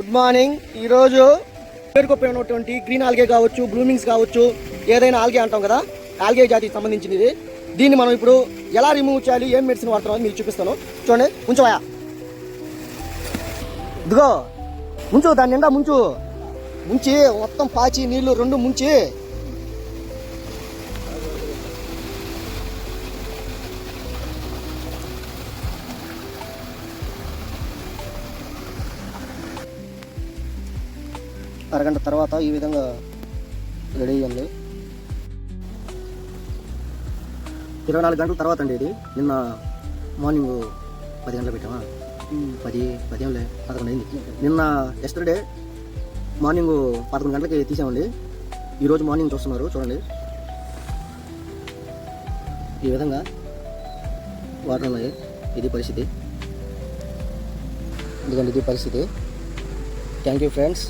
Good morning. ఈరోజు పేరుకొప్పినటువంటి green algae కావచ్చు, bloomings కావచ్చు, ఏదైనా ఆల్గే అంటాం కదా, ఆల్గే జాతికి సంబంధించింది ఇది. దీన్ని మనం ఇప్పుడు ఎలా రిమూవ్ చేయాలి, ఏం మెడిసిన్ వాడుతున్నామో మీకు చూపిస్తాను. చూడండి, ముంచవయా, ఇదిగో ముంచు, దాని నిండా ముంచు, ముంచి మొత్తం పాచి నీళ్లు రెండు ముంచి అరగంట తర్వాత ఈ విధంగా రెడీ అయ్యింది. 24 గంటల తర్వాత అండి ఇది. నిన్న మార్నింగ్ 10 గంటలకు పెట్టామా, 11 అయింది. నిన్న ఎస్టర్డే మార్నింగ్ 11 గంటలకి తీసామండి. ఈరోజు మార్నింగ్ చూస్తున్నారు, చూడండి ఈ విధంగా వాటర్ ఉన్నాయి. ఇది పరిస్థితి, ఎందుకంటే ఇది పరిస్థితి. Thank you friends.